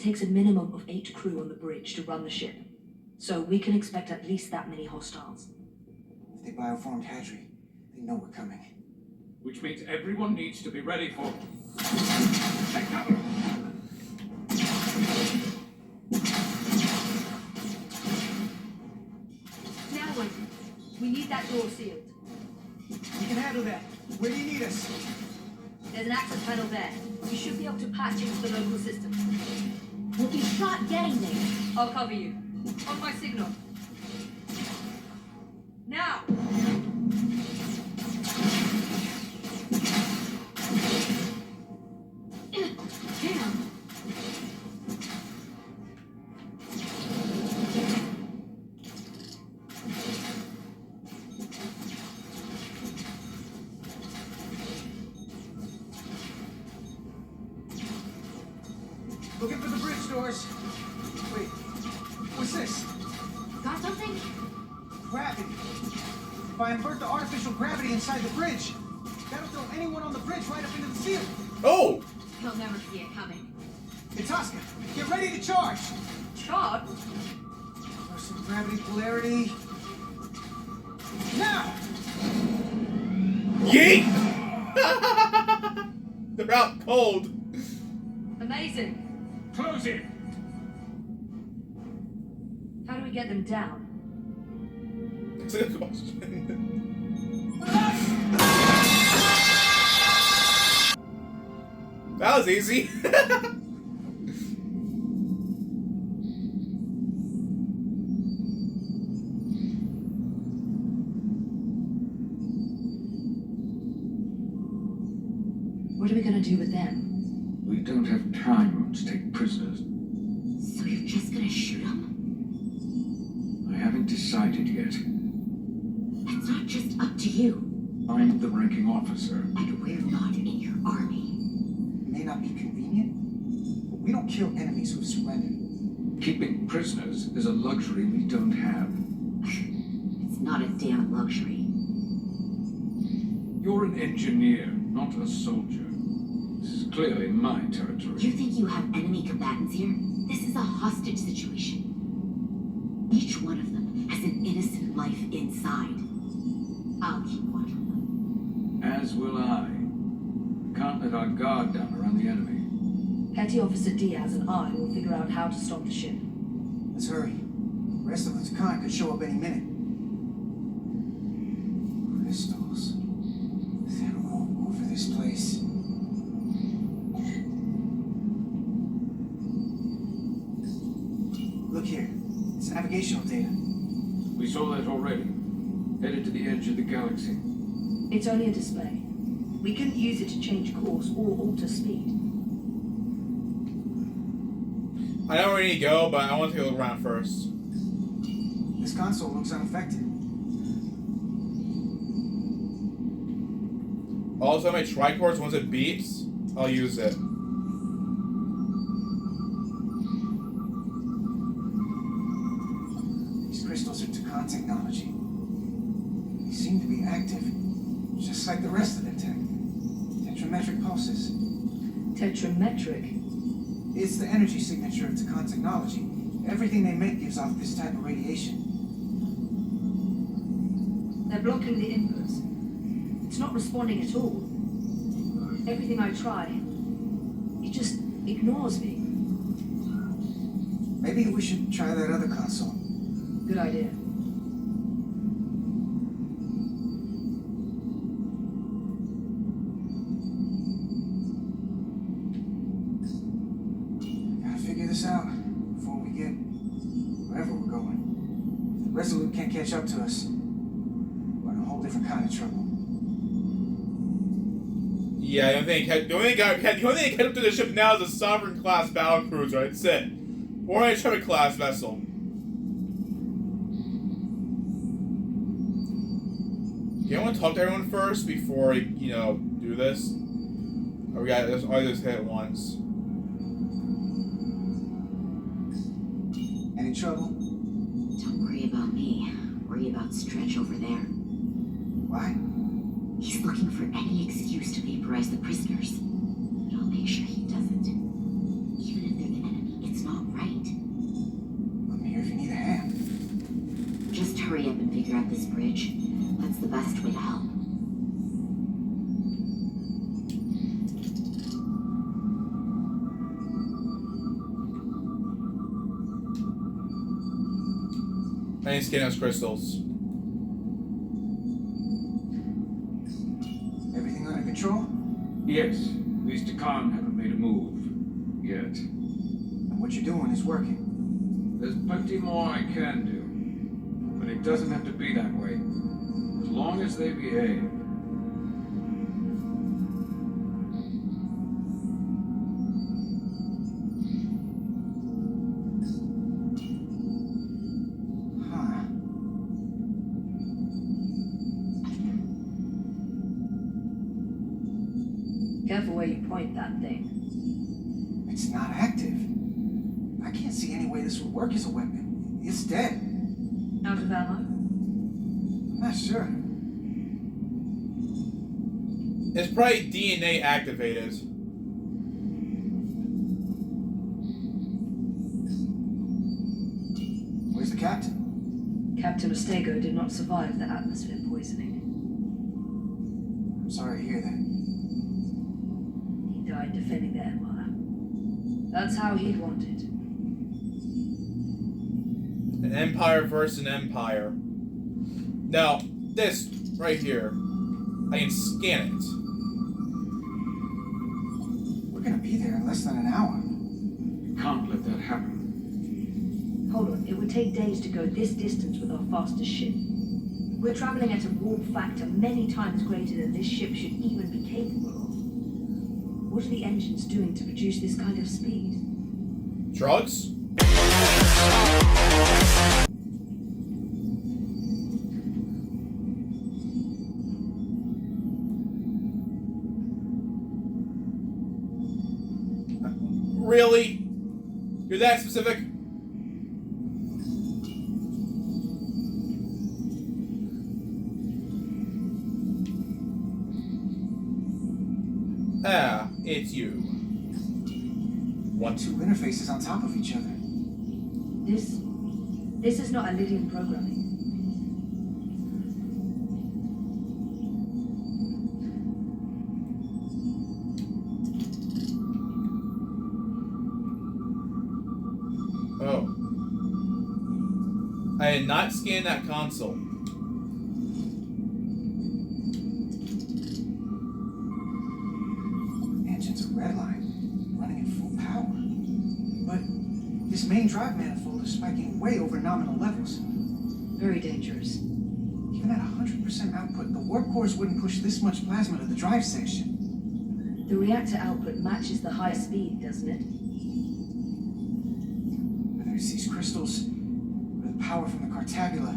takes a minimum of 8 crew on the bridge to run the ship. So we can expect at least that many hostiles. If they bioformed Hadri, they know we're coming. Which means everyone needs to be ready for... Take cover! Now what? We need that door sealed. We can handle that. Where do you need us? There's an access panel there. We should be able to patch into the local system. We'll be shot getting there. I'll cover you. On my signal. Now! Damn. Looking for the bridge doors. Wait, what's this? Got something? Gravity. If I invert the artificial gravity inside the bridge, that'll throw anyone on the bridge right up into the ceiling. Oh! He'll never see it coming. It's Oscar. Get ready to charge. Charge? Reverse gravity polarity. Now! Yeet! They're out cold. Amazing. Close it! How do we get them down? That's a good question. That was easy. What are we gonna do with them? We don't have time to take prisoners. So you're just gonna shoot him? I haven't decided yet. It's not just up to you. I'm the ranking officer. And we're not in your army. It may not be convenient, but we don't kill enemies who've surrendered. Keeping prisoners is a luxury we don't have. It's not a damn luxury. You're an engineer, not a soldier. This is clearly my territory. You think you have enemy combatants here? This is a hostage situation. Each one of them has an innocent life inside. I'll keep watch of them. As will I. Can't let our guard down around the enemy. Petty Officer Diaz and I will figure out how to stop the ship. Let's hurry. The rest of the Takan could show up any minute. Crystals. They're all over this place. Look here. It's navigational data. We saw that already. Headed to the edge of the galaxy. It's only a display. We couldn't use it to change course or alter speed. I know where we need to go, but I want to go around first. This console looks unaffected. Also, my tricores, once it beeps, I'll use it. These crystals are Takan technology. They seem to be active, just like the rest of the tech. Tetrametric pulses. Tetrametric? It's the energy signature of Takan technology. Everything they make gives off this type of radiation. They're blocking the inputs. It's not responding at all. Everything I try, it just ignores me. Maybe we should try that other console. Good idea. Gotta figure this out before we get wherever we're going. If the Resolute can't catch up to us, we're in a whole different kind of trouble. Yeah, the only thing that kept up to the ship now is a Sovereign class battle cruiser. That's it. Or a Trevor class vessel. Do you want to talk to everyone first before we, do this? Or we got this? I just hit it once. Any trouble? Don't worry about me. Worry about Stretch over there. Why? He's looking for any excuse to vaporize the prisoners. But I'll make sure he doesn't. Even if they're the enemy, it's figure out this bridge, that's the best way to help. I need to scan those crystals. Everything under control? Yes, at least Khan haven't made a move yet. And what you're doing is working. There's plenty more I can do, but it doesn't have to be that way. As long as they behave. Huh. Careful where you point that thing. It's not active. I can't see any way this would work as a weapon. It's dead. Out of ammo? I'm not sure. It's probably DNA activated. Where's the captain? Captain Ostego did not survive the atmosphere poisoning. I'm sorry to hear that. He died defending the Empire. That's how he'd want it. An empire versus an empire. Now, this right here, I can scan it. We're gonna be there in less than an hour. You can't let that happen. Hold on, it would take days to go this distance with our fastest ship. We're traveling at a warp factor many times greater than this ship should even be capable of. What are the engines doing to produce this kind of speed? Drugs? Really? You're that specific? Ah, it's you. What? Two interfaces on top of each other. This is not Lydian programming. Oh. I did not scan that console. Engine's a red line, running at full power. But this main drive manifold is spiking way over nominal levels. Very dangerous. Even at 100% output, the warp cores wouldn't push this much plasma to the drive section. The reactor output matches the high speed, doesn't it? Whether it's these crystals or the power from the Cartabula,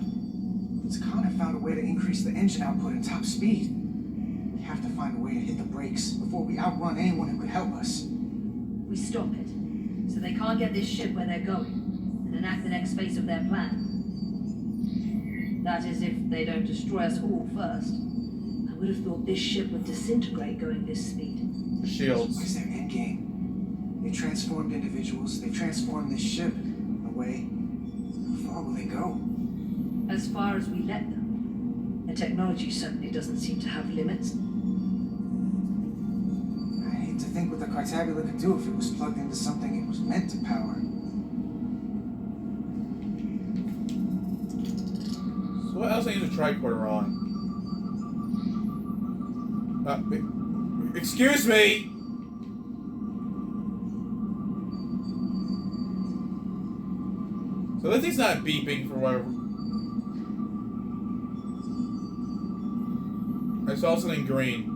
Khan have found a way to increase the engine output and top speed. We have to find a way to hit the brakes before we outrun anyone who could help us. We stop it, so they can't get this ship where they're going, and enact the next phase of their plan. That is, if they don't destroy us all first. I would have thought this ship would disintegrate going this speed. The shields. What is their end game? They transformed individuals, they transformed this ship in a way. How far will they go? As far as we let them. The technology certainly doesn't seem to have limits. I hate to think what the Cartabula could do if it was plugged into something it was meant to power. So what else I need a tricorder on? Excuse me! So this thing's not beeping for whatever. I saw something green.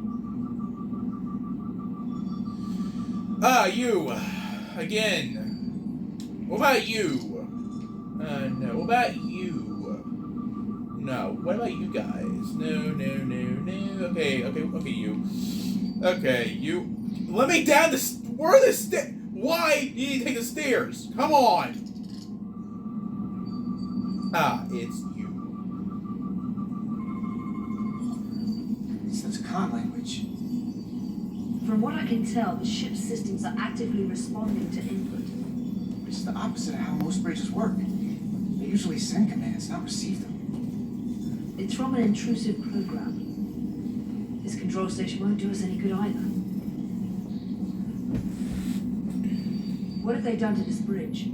Ah, you! Again! What about you? No. What about you? No. What about you guys? No. Okay, you. Okay, you. Let me down the. Where are the stairs? Why do you need to take the stairs? Come on! Ah, it's you. It's the Khan language. From what I can tell, the ship's systems are actively responding to input. It's the opposite of how most bridges work. They usually send commands, not receive them. It's from an intrusive program. This control station won't do us any good either. What have they done to this bridge?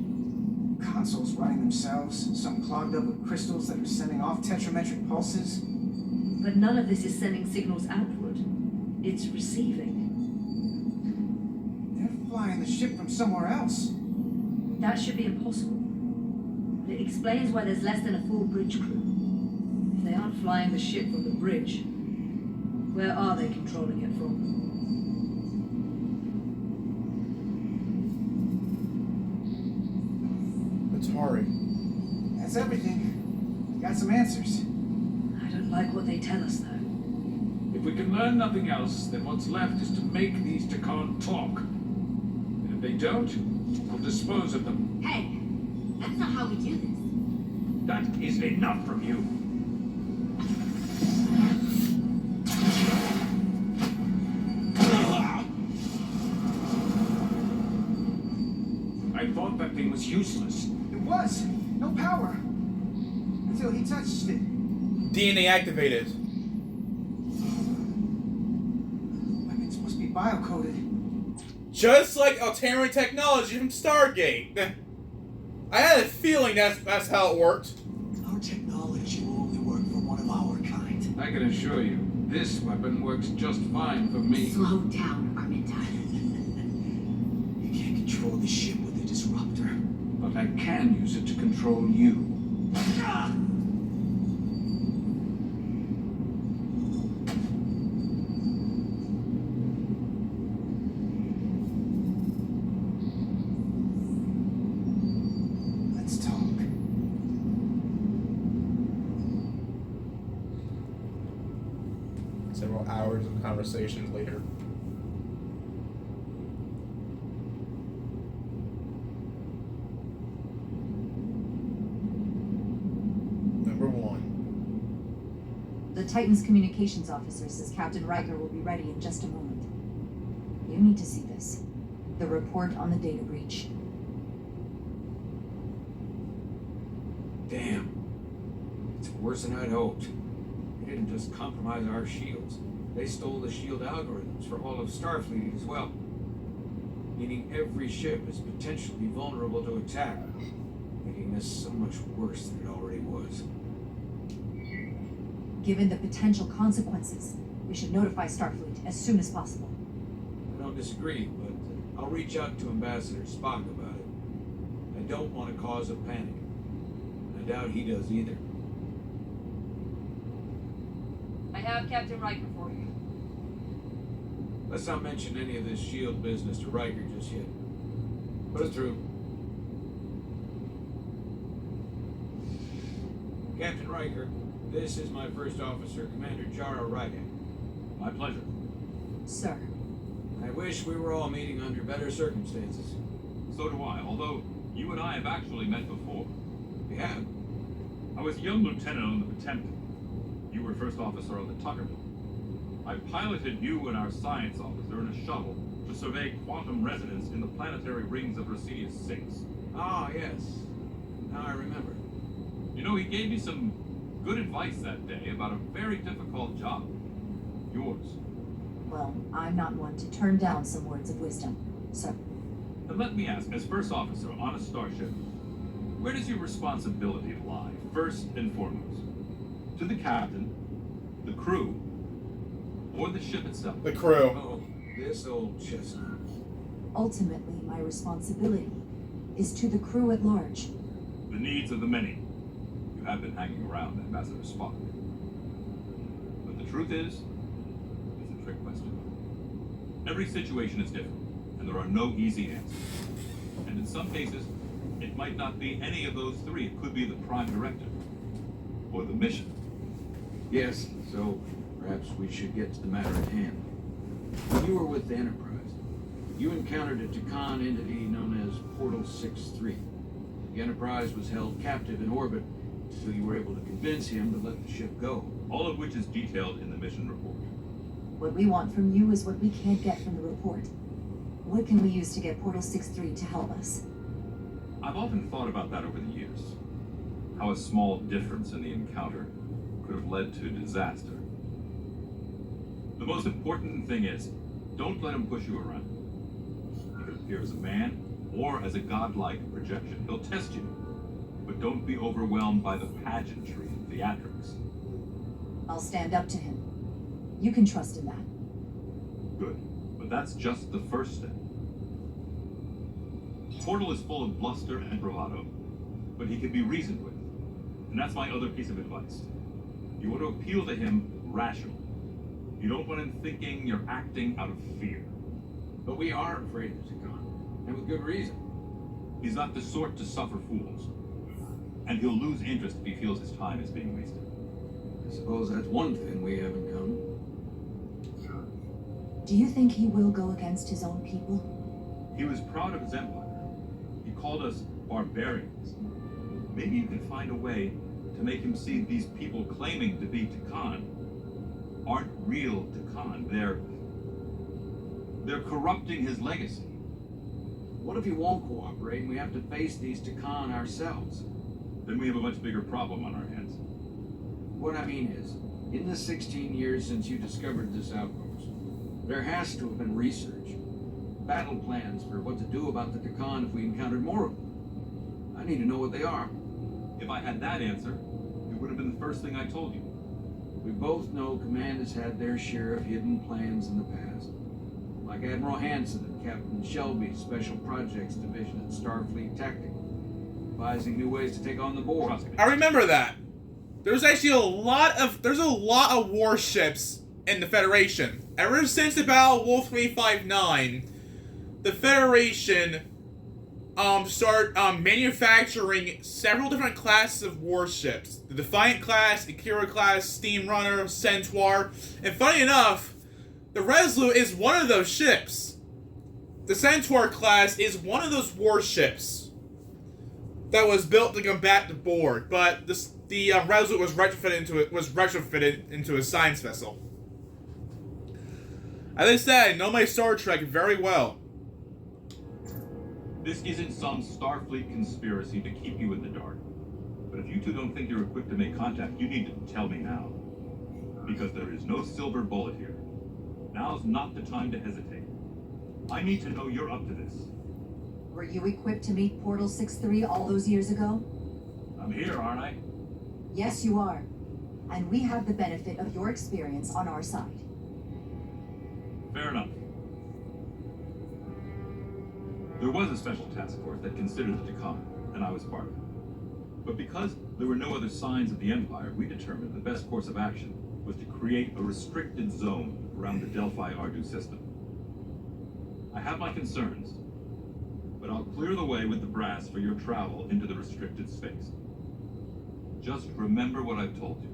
Consoles running themselves, some clogged up with crystals that are sending off tetrametric pulses. But none of this is sending signals outward. It's receiving. They're flying the ship from somewhere else. That should be impossible. But it explains why there's less than a full bridge crew. If they aren't flying the ship from the bridge, where are they controlling it from? It's Hari. That's everything. Got some answers. I don't like what they tell us, though. If we can learn nothing else, then what's left is to make these Takan talk. And if they don't, we'll dispose of them. Hey, that's not how we do this. That is enough from you. I thought that thing was useless. It was. No power. Until he touched it. DNA activated. Weapons must be biocoded. Just like Alterran technology from Stargate. I had a feeling that's how it worked. Our technology will only work for one of our kind. I can assure you, this weapon works just fine for me. Slow down, Arminta. You can't control the ship with a disruptor. But I can use it to control you. Let's talk. Several hours of conversations later. Number 1. The Titan's communications officer says Captain Riker will be ready in just a moment. You need to see this. The report on the data breach. Damn. It's worse than I'd hoped. They didn't just compromise our shields. They stole the shield algorithms for all of Starfleet as well. Meaning every ship is potentially vulnerable to attack, making this so much worse than it already was. Given the potential consequences, we should notify Starfleet as soon as possible. I don't disagree, but I'll reach out to Ambassador Spock about it. I don't want to cause a panic. I doubt he does either. I have Captain Riker for you. Let's not mention any of this shield business to Riker just yet. Put it through. Captain Riker, this is my first officer, Commander Jara Ryder. My pleasure. Sir, I wish we were all meeting under better circumstances. So do I, although you and I have actually met before. We have. I was young lieutenant on the Potemkin. You were first officer on the Tuckerville. I piloted you and our science officer in a shuttle to survey quantum resonance in the planetary rings of Rosinius 6. Ah, yes. Now I remember. You know, he gave me some good advice that day about a very difficult job. Yours. well, I'm not one to turn down some words of wisdom, sir. And let me ask, as first officer on a starship, where does your responsibility lie, first and foremost? To the captain, the crew, or the ship itself? The crew. Oh, this old chestnut. Ultimately, my responsibility is to the crew at large. The needs of the many. You have been hanging around Ambassador Spock. But the truth is, it's a trick question. Every situation is different, and there are no easy answers. And in some cases, it might not be any of those three. It could be the prime directive, or the mission. Yes, so perhaps we should get to the matter at hand. When you were with the Enterprise, you encountered a Takan entity known as Portal 6-3. The Enterprise was held captive in orbit until you were able to convince him to let the ship go. All of which is detailed in the mission report. What we want from you is what we can't get from the report. What can we use to get Portal 6-3 to help us? I've often thought about that over the years. How a small difference in the encounter could have led to disaster. The most important thing is, don't let him push you around. He could appear as a man or as a godlike projection. He'll test you, but don't be overwhelmed by the pageantry and theatrics. I'll stand up to him. You can trust in that. Good, but that's just the first step. Portal is full of bluster and bravado, but he can be reasoned with. And that's my other piece of advice. You want to appeal to him rationally. You don't want him thinking you're acting out of fear. But we are afraid of Takan, and with good reason. He's not the sort to suffer fools. And he'll lose interest if he feels his time is being wasted. I suppose that's one thing we have in common. Do you think he will go against his own people? He was proud of his empire. He called us barbarians. Maybe you can find a way to make him see these people claiming to be Takan aren't real Takan. They're corrupting his legacy. What if he won't cooperate and we have to face these Takan ourselves? Then we have a much bigger problem on our hands. What I mean is, in the 16 years since you discovered this outpost, there has to have been research, battle plans for what to do about the Takan if we encountered more of them. I need to know what they are. If I had that answer, it would have been the first thing I told you. We both know Command has had their share of hidden plans in the past. Like Admiral Hansen and Captain Shelby's Special Projects Division at Starfleet Tactical, devising new ways to take on the Borg. I remember that. There's actually a lot of warships in the Federation. Ever since the Battle of Wolf 359, the Federation started manufacturing several different classes of warships. The Defiant class, Akira class, Steam Runner, Centaur, and funny enough, the Resolute is one of those ships. The Centaur class is one of those warships that was built to combat the Borg, but the Resolute was retrofitted into a science vessel. As I said, I know my Star Trek very well. This isn't some Starfleet conspiracy to keep you in the dark. But if you two don't think you're equipped to make contact, you need to tell me now. Because there is no silver bullet here. Now's not the time to hesitate. I need to know you're up to this. Were you equipped to meet Portal 6-3 all those years ago? I'm here, aren't I? Yes, you are. And we have the benefit of your experience on our side. Fair enough. There was a special task force that considered the Takan, and I was part of it. But because there were no other signs of the Empire, we determined the best course of action was to create a restricted zone around the Delphi-Ardu system. I have my concerns, but I'll clear the way with the brass for your travel into the restricted space. Just remember what I've told you.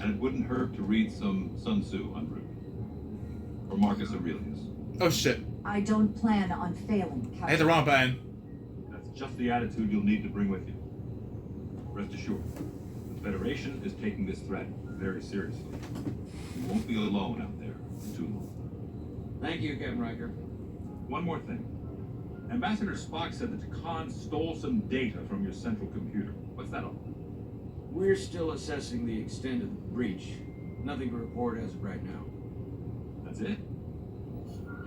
And it wouldn't hurt to read some Sun Tzu en route. Or Marcus Aurelius. Oh shit. I don't plan on failing, Captain. I hit the wrong button. That's just the attitude you'll need to bring with you. Rest assured, the Federation is taking this threat very seriously. You won't be alone out there for too long. Thank you, Captain Riker. One more thing. Ambassador Spock said that Takan stole some data from your central computer. What's that all? We're still assessing the extent of the breach. Nothing to report as of right now. That's it?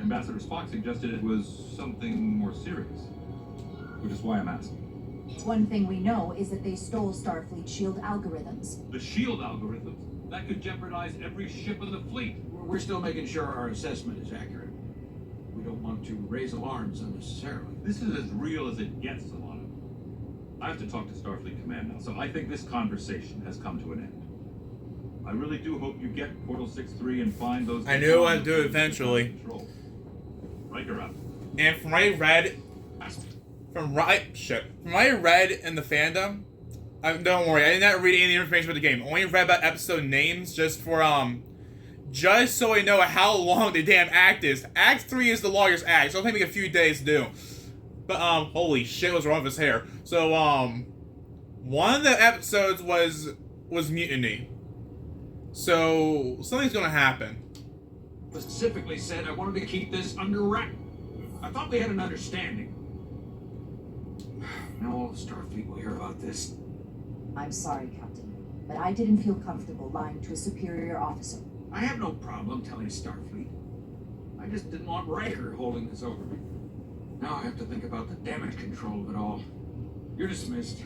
Ambassador Spock suggested it was something more serious. Which is why I'm asking. One thing we know is that they stole Starfleet shield algorithms. The shield algorithms? That could jeopardize every ship of the fleet. We're still making sure our assessment is accurate. We don't want to raise alarms unnecessarily. This is as real as it gets, Solana. I have to talk to Starfleet Command now, so I think this conversation has come to an end. I really do hope you get Portal 6-3 and find those... I knew I'd do it eventually. Riker out. And from what I read... From what I read in the fandom... don't worry, I did not read any information about the game. I only read about episode names just for, just so I know how long the damn act is. Act 3 is the longest act, so it'll take me a few days to do. But, holy shit, what's wrong with his hair? So, one of the episodes was mutiny. So, something's gonna happen. Specifically said I wanted to keep this under wrap. I thought we had an understanding. Now all of Starfleet will hear about this. I'm sorry, Captain. but I didn't feel comfortable lying to a superior officer. I have no problem telling Starfleet. I just didn't want Riker holding this over me. Now I have to think about the damage control of it all. You're dismissed.